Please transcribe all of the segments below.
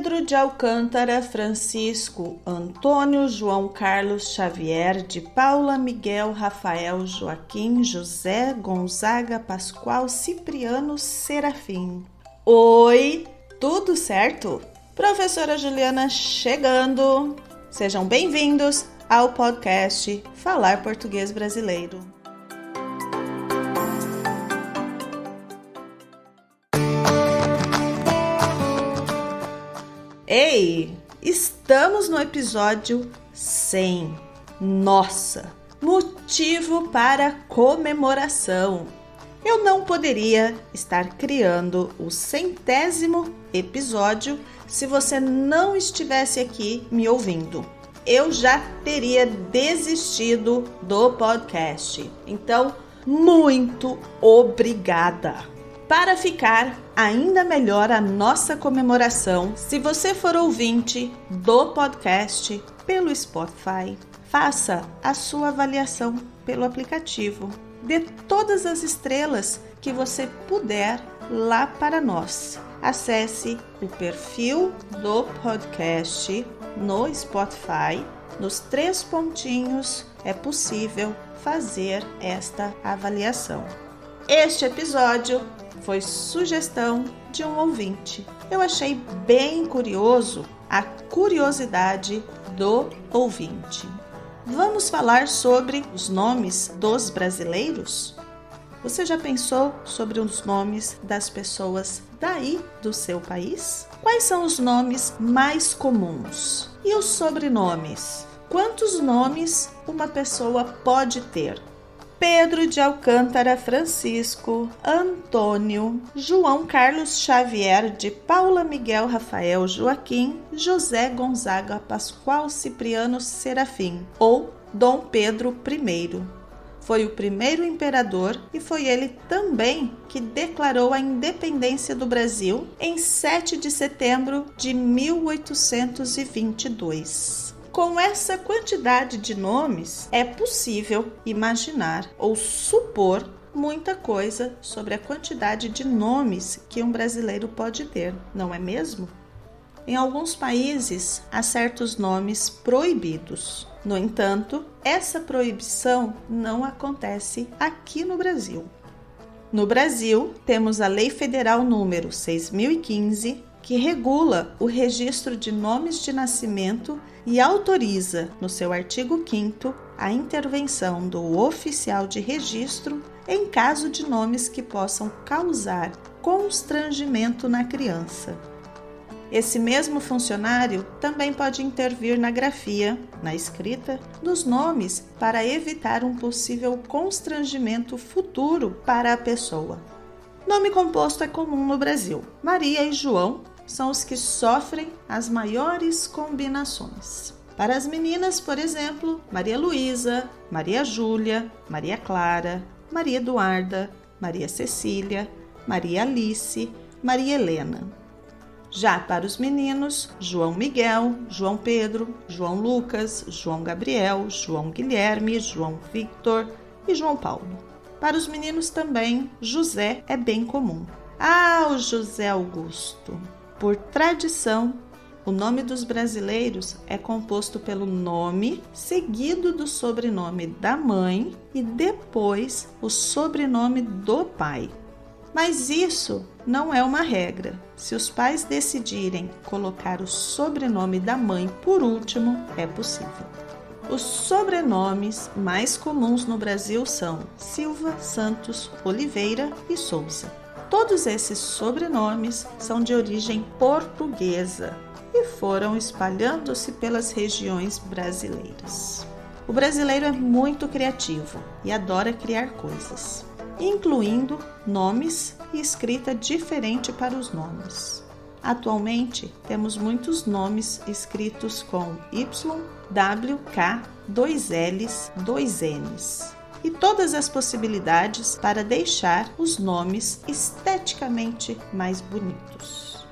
Pedro de Alcântara, Francisco, Antônio, João Carlos Xavier, de Paula, Miguel, Rafael, Joaquim, José, Gonzaga, Pascoal, Cipriano, Serafim. Oi, tudo certo? Professora Juliana chegando. Sejam bem-vindos ao podcast Falar Português Brasileiro. Ei, estamos no episódio 100. Nossa, motivo para comemoração. Eu não poderia estar criando o 100º episódio se você não estivesse aqui me ouvindo. Eu já teria desistido do podcast. Então, muito obrigada! Para ficar ainda melhor a nossa comemoração, se você for ouvinte do podcast pelo Spotify, faça a sua avaliação pelo aplicativo. Dê todas as estrelas que você puder lá para nós. Acesse o perfil do podcast no Spotify. Nos 3 pontinhos é possível fazer esta avaliação. Este episódio foi sugestão de um ouvinte. Eu achei bem curioso a curiosidade do ouvinte. Vamos falar sobre os nomes dos brasileiros? Você já pensou sobre os nomes das pessoas daí do seu país? Quais são os nomes mais comuns? E os sobrenomes? Quantos nomes uma pessoa pode ter? Pedro de Alcântara, Francisco, Antônio, João Carlos Xavier, de Paula, Miguel, Rafael, Joaquim, José, Gonzaga, Pascoal, Cipriano, Serafim, ou Dom Pedro I. Foi o primeiro imperador e foi ele também que declarou a independência do Brasil em 7 de setembro de 1822. Com essa quantidade de nomes, é possível imaginar ou supor muita coisa sobre a quantidade de nomes que um brasileiro pode ter, não é mesmo? Em alguns países, há certos nomes proibidos. No entanto, essa proibição não acontece aqui no Brasil. No Brasil, temos a Lei Federal número 6.015, que regula o registro de nomes de nascimento e autoriza, no seu artigo 5º, a intervenção do oficial de registro em caso de nomes que possam causar constrangimento na criança. Esse mesmo funcionário também pode intervir na grafia, na escrita, dos nomes para evitar um possível constrangimento futuro para a pessoa. Nome composto é comum no Brasil. Maria e João são os que sofrem as maiores combinações. Para as meninas, por exemplo, Maria Luísa, Maria Júlia, Maria Clara, Maria Eduarda, Maria Cecília, Maria Alice, Maria Helena. Já para os meninos, João Miguel, João Pedro, João Lucas, João Gabriel, João Guilherme, João Victor e João Paulo. Para os meninos também, José é bem comum. O José Augusto. Por tradição, o nome dos brasileiros é composto pelo nome seguido do sobrenome da mãe e depois o sobrenome do pai. Mas isso não é uma regra. Se os pais decidirem colocar o sobrenome da mãe por último, é possível. Os sobrenomes mais comuns no Brasil são Silva, Santos, Oliveira e Souza. Todos esses sobrenomes são de origem portuguesa e foram espalhando-se pelas regiões brasileiras. O brasileiro é muito criativo e adora criar coisas, incluindo nomes e escrita diferente para os nomes. Atualmente, temos muitos nomes escritos com Y, W, K, 2 L's, 2 N's. E todas as possibilidades para deixar os nomes esteticamente mais bonitos.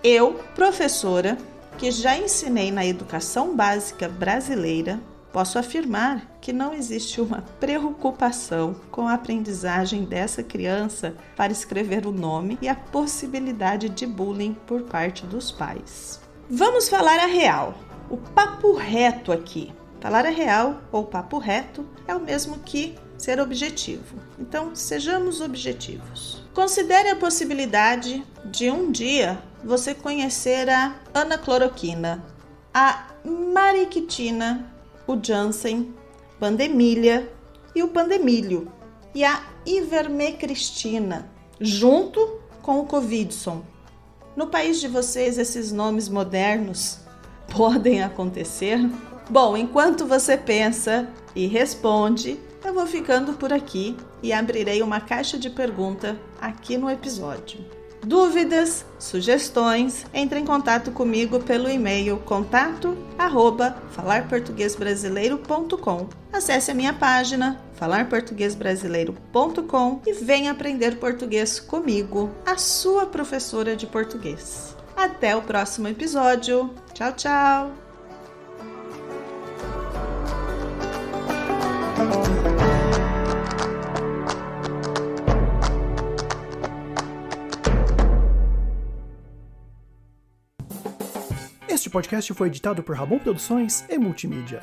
Eu, professora, que já ensinei na educação básica brasileira, posso afirmar que não existe uma preocupação com a aprendizagem dessa criança para escrever o nome e a possibilidade de bullying por parte dos pais. Vamos falar a real, o papo reto aqui. Falar a real ou papo reto é o mesmo que ser objetivo. Então, sejamos objetivos. Considere a possibilidade de um dia você conhecer a anacloroquina, a mariquitina, o Janssen, pandemília e o pandemílio, e a ivermecristina, junto com o Covidson. No país de vocês, esses nomes modernos podem acontecer? Bom, enquanto você pensa e responde, eu vou ficando por aqui e abrirei uma caixa de pergunta aqui no episódio. Dúvidas, sugestões, entre em contato comigo pelo e-mail contato@falarportuguesbrasileiro.com. Acesse a minha página falarportuguesbrasileiro.com e venha aprender português comigo, a sua professora de português. Até o próximo episódio. Tchau, tchau! Este podcast foi editado por Rabon Produções e Multimídia.